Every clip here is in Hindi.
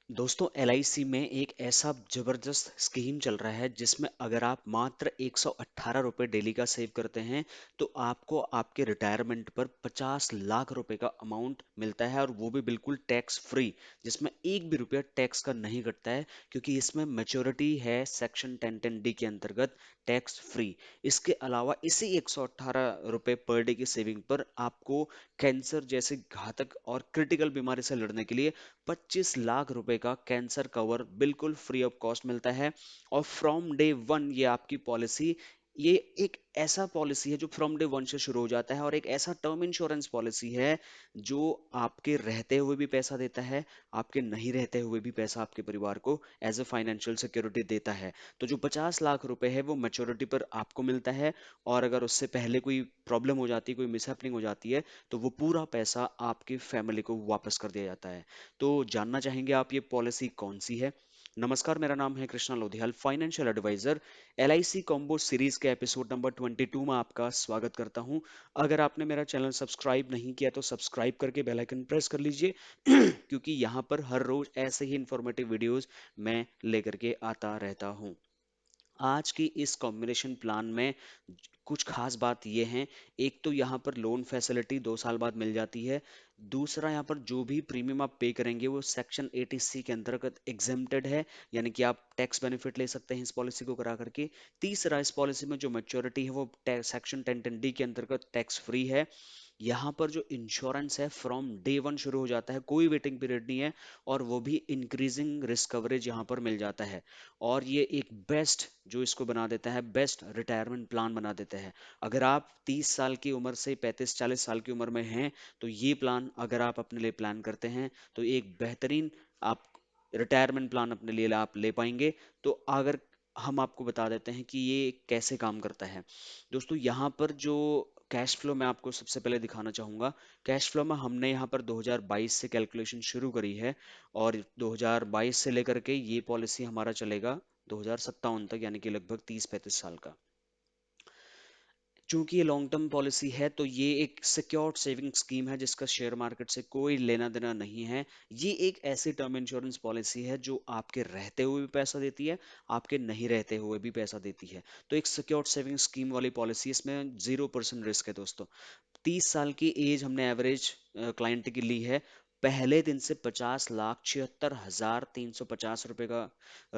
दोस्तों एलआईसी में एक ऐसा जबरदस्त स्कीम चल रहा है जिसमें अगर आप मात्र 118 रुपये डेली का सेव करते हैं तो आपको आपके रिटायरमेंट पर 50 लाख रुपए का अमाउंट मिलता है, और वो भी बिल्कुल टैक्स फ्री, जिसमें एक भी रुपया टैक्स का नहीं कटता है, क्योंकि इसमें मेच्योरिटी है सेक्शन 1010D के अंतर्गत टैक्स फ्री। इसके अलावा इसी 118 रुपये पर डे की सेविंग पर आपको कैंसर जैसे घातक और क्रिटिकल बीमारी से लड़ने के लिए 25 लाख रुपए का कैंसर कवर बिल्कुल फ्री ऑफ कॉस्ट मिलता है। और फ्रॉम डे वन ये आपकी पॉलिसी, ये एक ऐसा पॉलिसी है जो फ्रॉम डे वन से शुरू हो जाता है, और एक ऐसा टर्म इंश्योरेंस पॉलिसी है जो आपके रहते हुए भी पैसा देता है, आपके नहीं रहते हुए भी पैसा आपके परिवार को एज ए फाइनेंशियल सिक्योरिटी देता है। तो जो 50 लाख रुपए है वो मैच्योरिटी पर आपको मिलता है, और अगर उससे पहले कोई प्रॉब्लम हो जाती है, कोई मिसहैपनिंग हो जाती है, तो वो पूरा पैसा आपकी फैमिली को वापस कर दिया जाता है। तो जानना चाहेंगे आप ये पॉलिसी कौन सी है? नमस्कार, मेरा नाम है Krishna Lodhiyal, financial adviser. LIC combo series के एपिसोड नंबर 22 में आपका स्वागत करता हूं। अगर आपने मेरा चैनल सब्सक्राइब नहीं किया तो सब्सक्राइब करके बेल आइकन प्रेस कर लीजिए क्योंकि यहाँ पर हर रोज ऐसे ही इंफॉर्मेटिव वीडियोस मैं लेकर के आता रहता हूँ। आज की इस कॉम्बिनेशन प्लान में कुछ खास बात ये है। एक तो यहाँ पर लोन फैसिलिटी 2 साल बाद मिल जाती है। दूसरा, यहाँ पर जो भी प्रीमियम आप पे करेंगे वो सेक्शन 80C के अंतर्गत एग्जेम्प्टेड है, यानी कि आप टैक्स बेनिफिट ले सकते हैं इस पॉलिसी को करा करके। तीसरा, इस पॉलिसी में जो मैच्योरिटी है वो सेक्शन 1010D के अंतर्गत टैक्स फ्री है। यहाँ पर जो इंश्योरेंस है फ्रॉम डे वन शुरू हो जाता है, कोई वेटिंग पीरियड नहीं है, और वो भी इंक्रीजिंग रिस्क कवरेज यहाँ पर मिल जाता है। और ये एक बेस्ट जो इसको बना देता है, बेस्ट रिटायरमेंट प्लान बना देता है। अगर आप 30 साल की उम्र से 35-40 साल की उम्र में हैं तो ये प्लान अगर आप अपने लिए प्लान करते हैं तो एक बेहतरीन आप रिटायरमेंट प्लान अपने लिए आप ले पाएंगे। तो अगर हम आपको बता देते हैं कि ये कैसे काम करता है। दोस्तों, यहाँ पर जो कैश फ्लो मैं आपको सबसे पहले दिखाना चाहूंगा। कैश फ्लो में हमने यहाँ पर 2022 से कैलकुलेशन शुरू करी है, और 2022 से लेकर के ये पॉलिसी हमारा चलेगा 2057 तक, यानी कि लगभग 30-35 साल का। चूंकि ये लॉन्ग टर्म पॉलिसी है तो ये एक सिक्योर्ड सेविंग स्कीम है जिसका शेयर मार्केट से कोई लेना देना नहीं है। ये एक ऐसी टर्म इंश्योरेंस पॉलिसी है जो आपके रहते हुए भी पैसा देती है, आपके नहीं रहते हुए भी पैसा देती है। तो एक सिक्योर्ड सेविंग स्कीम वाली पॉलिसी, इसमें 0% रिस्क है दोस्तों। 30 साल की एज हमने एवरेज क्लाइंट की ली है। पहले दिन से 50,76,350 रुपए का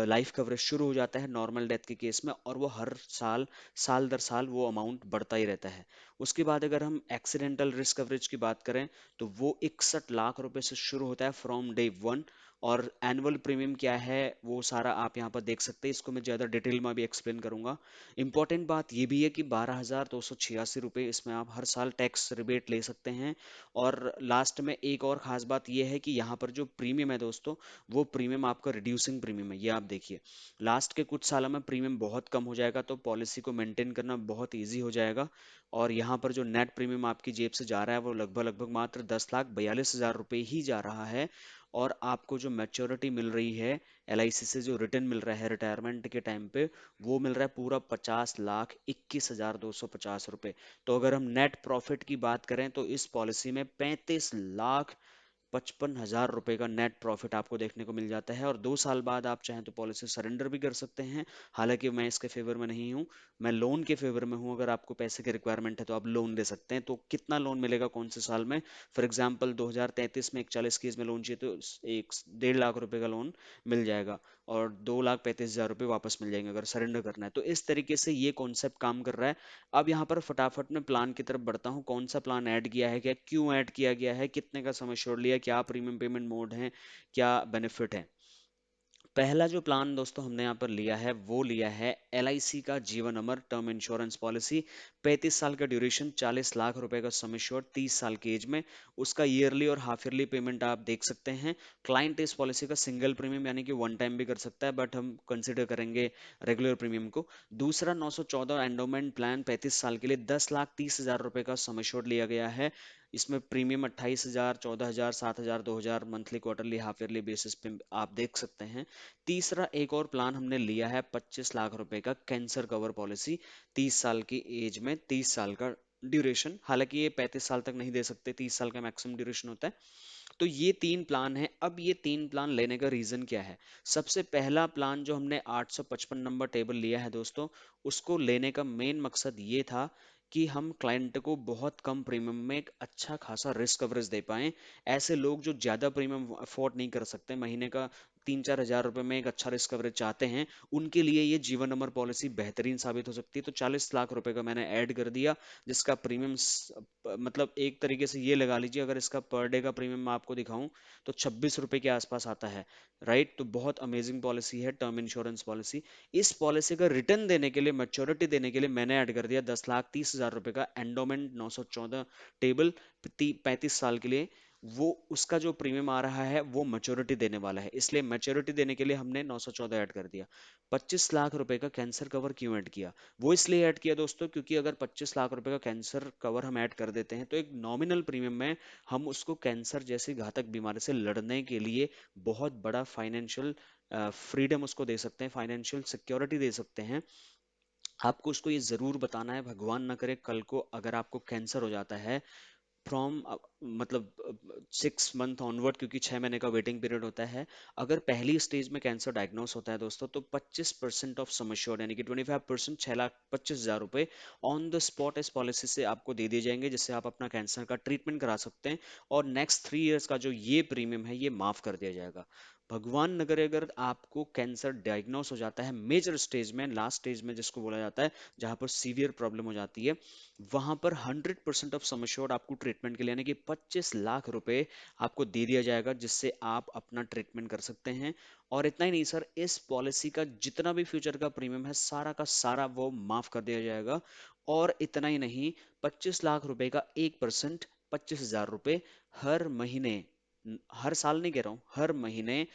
लाइफ कवरेज शुरू हो जाता है नॉर्मल डेथ के केस में, और वो हर साल साल दर साल वो अमाउंट बढ़ता ही रहता है। उसके बाद अगर हम एक्सीडेंटल रिस्क कवरेज की बात करें तो वो 61 लाख रुपए से शुरू होता है फ्रॉम डे वन। और एनुअल प्रीमियम क्या है वो सारा आप यहाँ पर देख सकते हैं, इसको मैं ज़्यादा डिटेल में भी एक्सप्लेन करूंगा। इंपॉर्टेंट बात ये भी है कि 12,286 रुपये इसमें आप हर साल टैक्स रिबेट ले सकते हैं। और लास्ट में एक और ख़ास बात ये है कि यहाँ पर जो प्रीमियम है दोस्तों, वो प्रीमियम आपका रिड्यूसिंग प्रीमियम है। ये आप देखिए, लास्ट के कुछ सालों में प्रीमियम बहुत कम हो जाएगा तो पॉलिसी को मेंटेन करना बहुत ईजी हो जाएगा। और यहाँ पर जो नेट प्रीमियम आपकी जेब से जा रहा है वो लगभग लगभग मात्र 10,42,000 रुपये ही जा रहा है। और आपको जो मैच्योरिटी मिल रही है एलआईसी से, जो रिटर्न मिल रहा है रिटायरमेंट के टाइम पे, वो मिल रहा है पूरा 50,21,250 रुपये। तो अगर हम नेट प्रॉफिट की बात करें तो इस पॉलिसी में 35,55,000 रुपए का नेट प्रॉफिट आपको देखने को मिल जाता है। और 2 साल बाद आप चाहें तो पॉलिसी सरेंडर भी कर सकते हैं। हालांकि मैं इसके फेवर में नहीं हूँ, मैं लोन के फेवर में हूँ। अगर आपको पैसे की रिक्वायरमेंट है तो आप लोन ले सकते हैं। तो कितना लोन मिलेगा कौन से साल में? फॉर एग्जाम्पल 2033 में 41 की एज में लोन चाहिए तो 1.5 लाख रुपए का लोन मिल जाएगा, और 2,35,000 रुपये वापस मिल जाएंगे अगर सरेंडर करना है। तो इस तरीके से ये कॉन्सेप्ट काम कर रहा है। अब यहाँ पर फटाफट मैं प्लान की तरफ बढ़ता हूँ। कौन सा प्लान ऐड किया है, क्या क्यों ऐड किया गया है, कितने का समय छोड़ लिया, क्या प्रीमियम पेमेंट मोड है, क्या बेनिफिट है। पहला जो प्लान दोस्तों हमने यहाँ पर लिया है वो लिया है एलआईसी का जीवन अमर टर्म इंश्योरेंस पॉलिसी। 35 साल का ड्यूरेशन, 40 लाख रुपए का सम एश्योर्ड 30 साल की एज में। उसका ईयरली और हाफ ईयरली पेमेंट आप देख सकते हैं। क्लाइंट इस पॉलिसी का सिंगल प्रीमियम यानी कि वन टाइम भी कर सकता है, बट हम कंसिडर करेंगे रेगुलर प्रीमियम को। दूसरा, 914 एंडोमेंट प्लान, 35 साल के लिए 10,30,000 रुपए का सम एश्योर्ड लिया गया है। इसमें premium 28,000, 14,000, 7,000, 2,000 monthly, quarterly, half yearly basis पे आप देख सकते हैं। तीसरा एक और प्लान हमने लिया है 25 लाख रुपए का कैंसर कवर पॉलिसी, 30 साल की एज में, 30 साल का ड्यूरेशन। हालांकि ये 35 साल तक नहीं दे सकते, 30 साल का मैक्सिमम ड्यूरेशन होता है। तो ये तीन प्लान है। अब ये तीन प्लान लेने का रीजन क्या है? सबसे पहला प्लान जो हमने 855 नंबर टेबल लिया है दोस्तों, उसको लेने का मेन मकसद ये था कि हम क्लाइंट को बहुत कम प्रीमियम में एक अच्छा खासा रिस्क कवरेज दे पाएं। ऐसे लोग जो ज्यादा प्रीमियम अफोर्ड नहीं कर सकते, महीने का 3-4 हज़ार रुपए में एक अच्छा रिस्क कवरेज चाहते हैं, उनके लिए ये जीवन अमर पॉलिसी बेहतरीन साबित हो सकती है। तो 40 लाख रुपए का मैंने ऐड कर दिया, जिसका प्रीमियम मतलब एक तरीके से ये लगा लीजिए, अगर इसका पर डे का प्रीमियम मैं आपको दिखाऊं तो 26 रुपए के आसपास आता है। राइट, तो बहुत अमेजिंग पॉलिसी है टर्म इंश्योरेंस पॉलिसी। इस पॉलिसी का रिटर्न देने के लिए, मैच्योरिटी देने के लिए मैंने ऐड कर दिया 10,30,000 रुपए का एंडोमेंट 914 टेबल 35 साल के लिए। वो उसका जो प्रीमियम आ रहा है वो मैच्योरिटी देने वाला है, इसलिए मैच्योरिटी देने के लिए हमने 914 ऐड कर दिया। 25 लाख रुपए का कैंसर कवर क्यों ऐड किया? वो इसलिए ऐड किया दोस्तों, क्योंकि अगर 25 लाख रुपए का कैंसर कवर हम ऐड कर देते हैं तो एक नॉमिनल प्रीमियम में हम उसको कैंसर जैसी घातक बीमारी से लड़ने के लिए बहुत बड़ा फाइनेंशियल फ्रीडम उसको दे सकते हैं, फाइनेंशियल सिक्योरिटी दे सकते हैं। आपको उसको ये जरूर बताना है, भगवान ना करे कल को अगर आपको कैंसर हो जाता है, फ्रॉम मतलब 6 मंथ ऑनवर्ड, क्योंकि 6 महीने का वेटिंग पीरियड होता है। अगर पहली स्टेज में कैंसर डायग्नोस होता है दोस्तों, तो 25% ऑफ सम एश्योर्ड यानी कि 25%, 6,25,000 रुपए ऑन द स्पॉट इस पॉलिसी से आपको दे दिए जाएंगे, जिससे आप अपना कैंसर का ट्रीटमेंट करा सकते हैं। और नेक्स्ट 3 इयर्स का जो ये प्रीमियम है ये माफ कर दिया जाएगा। भगवान न करे अगर आपको कैंसर डायग्नोस हो जाता है मेजर स्टेज में, लास्ट स्टेज में जिसको बोला जाता है, जहां पर सीवियर प्रॉब्लम हो जाती है, वहां पर 100% ऑफ सम एश्योर्ड आपको ट्रीटमेंट के लिए यानी कि 25 लाख रुपए आपको दे दिया जाएगा, जिससे आप अपना ट्रीटमेंट कर सकते हैं। और इतना ही नहीं सर, इस पॉलिसी का जितना भी फ्यूचर का प्रीमियम है सारा का सारा वो माफ कर दिया जाएगा। और इतना ही नहीं, 25 लाख रुपए का 1%, 25,000 रुपए हर महीने, हर साल नहीं कह रहा हूं, हर महीने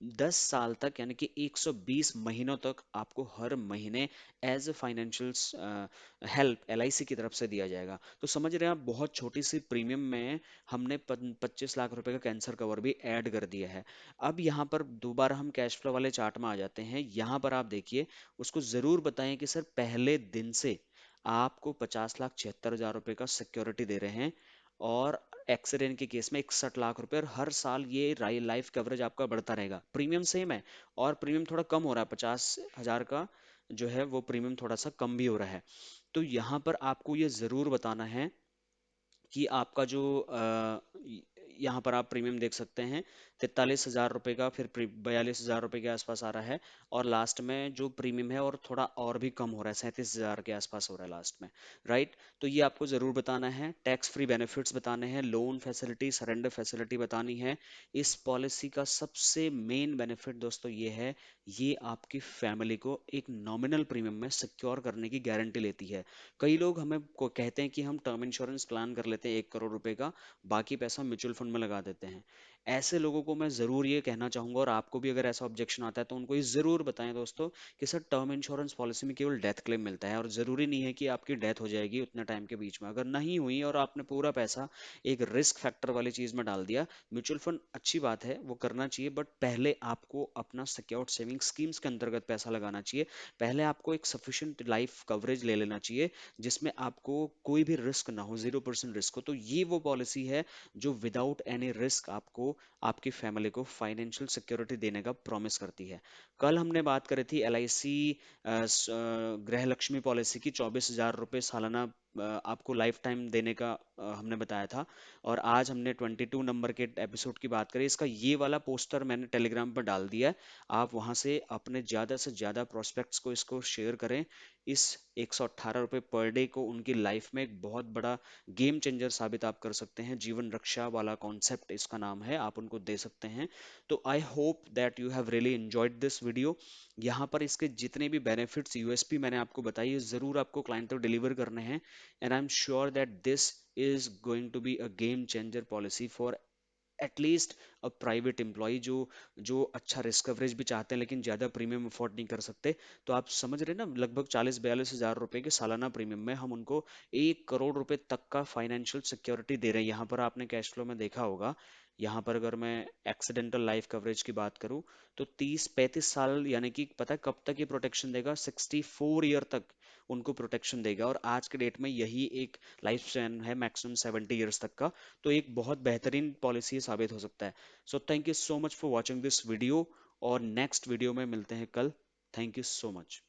10 साल तक यानी कि 120 महीनों तक आपको हर महीने as a financial help LIC की तरफ से दिया जाएगा। तो समझ रहे हैं आप, बहुत छोटी सी प्रीमियम में हमने 25 लाख रुपए का कैंसर कवर भी ऐड कर दिया है। अब यहाँ पर दोबारा हम कैश फ्लो वाले चार्ट में आ जाते हैं। यहाँ पर आप देखिए, उसको जरूर बताएं कि सर पहले दिन से आपको 50,76,000 रुपए का सिक्योरिटी दे रहे हैं, और एक्सीडेंट के केस में 61 लाख रुपए, और हर साल ये लाइफ कवरेज आपका बढ़ता रहेगा। प्रीमियम सेम है, और प्रीमियम थोड़ा कम हो रहा है, 50,000 का जो है वो प्रीमियम थोड़ा सा कम भी हो रहा है। तो यहाँ पर आपको ये जरूर बताना है कि आपका जो यहाँ पर आप प्रीमियम देख सकते हैं, 43,000 रुपए का, फिर 42,000 रुपए के आसपास आ रहा है, और लास्ट में जो प्रीमियम है और थोड़ा और भी कम हो रहा है, 37,000 के आसपास हो रहा है लास्ट में। राइट, तो ये आपको जरूर बताना है। टैक्स फ्री बेनिफिट्स बताने हैं, लोन फैसिलिटी, सरेंडर फैसिलिटी बतानी है। इस पॉलिसी का सबसे मेन बेनिफिट दोस्तों ये है, ये आपकी फैमिली को एक नॉमिनल प्रीमियम में सिक्योर करने की गारंटी लेती है। कई लोग हमें को कहते हैं कि हम टर्म इंश्योरेंस प्लान कर लेते हैं 1 करोड़ रुपए का, बाकी पैसा म्यूचुअल फंड में लगा देते हैं। ऐसे लोगों को मैं जरूर ये कहना चाहूंगा, और आपको भी अगर ऐसा ऑब्जेक्शन आता है तो उनको ये जरूर बताएं दोस्तों, कि सर टर्म इंश्योरेंस पॉलिसी में केवल डेथ क्लेम मिलता है, और जरूरी नहीं है कि आपकी डेथ हो जाएगी उतने टाइम के बीच में। अगर नहीं हुई और आपने पूरा पैसा एक रिस्क फैक्टर वाली चीज में डाल दिया, म्यूचुअल फंड अच्छी बात है, वो करना चाहिए, बट पहले आपको अपना सिक्योर्ड सेविंग स्कीम्स के अंतर्गत पैसा लगाना चाहिए। पहले आपको एक सफिशिएंट लाइफ कवरेज ले लेना चाहिए, जिसमें आपको कोई भी रिस्क ना हो, 0% रिस्क हो। तो ये वो पॉलिसी है जो विदाउट एनी रिस्क आपको, आपकी फैमिली को फाइनेंशियल सिक्योरिटी देने का प्रॉमिस करती है। कल हमने बात करी थी एल आई सी गृह लक्ष्मी पॉलिसी की, 24,000 रुपये सालाना आपको लाइफ टाइम देने का हमने बताया था। और आज हमने 22 नंबर के एपिसोड की बात करी, इसका ये वाला पोस्टर मैंने टेलीग्राम पर डाल दिया है। आप वहां से अपने ज्यादा से ज्यादा प्रोस्पेक्ट्स को इसको शेयर करें। इस 118 रुपये पर डे को उनकी लाइफ में एक बहुत बड़ा गेम चेंजर साबित आप कर सकते हैं। जीवन रक्षा वाला कॉन्सेप्ट इसका नाम है, आप उनको दे सकते हैं। तो I hope that you have really enjoyed this video. यहाँ पर इसके जितने भी बेनिफिट्स, यूएसपी मैंने आपको बताई है, जरूर आपको क्लाइंट तक डिलीवर करने हैं। And I am sure that this is going to be a game changer policy for at least a private employ, जो अच्छा रिस्क कवरेज भी चाहते हैं लेकिन ज्यादा प्रीमियम अफोर्ड नहीं कर सकते। तो आप समझ रहे हैं ना, लगभग 40-42 हजार रुपए के सालाना प्रीमियम में हम उनको 1 करोड़ रुपए तक का फाइनेंशियल सिक्योरिटी दे रहे हैं। यहाँ पर आपने कैश फ्लो में देखा होगा, यहाँ पर अगर मैं एक्सीडेंटल लाइफ कवरेज की बात करूं तो 30-35 साल यानी कि पता है कब तक ये प्रोटेक्शन देगा, 64 ईयर तक। उनको प्रोटेक्शन देगा। और आज के डेट में यही एक लाइफ स्पैन है मैक्सिमम 70 ईयर्स तक का, तो एक बहुत बेहतरीन पॉलिसी साबित हो सकता है। So thank you so much for watching this video, और नेक्स्ट वीडियो में मिलते हैं कल। Thank you so much.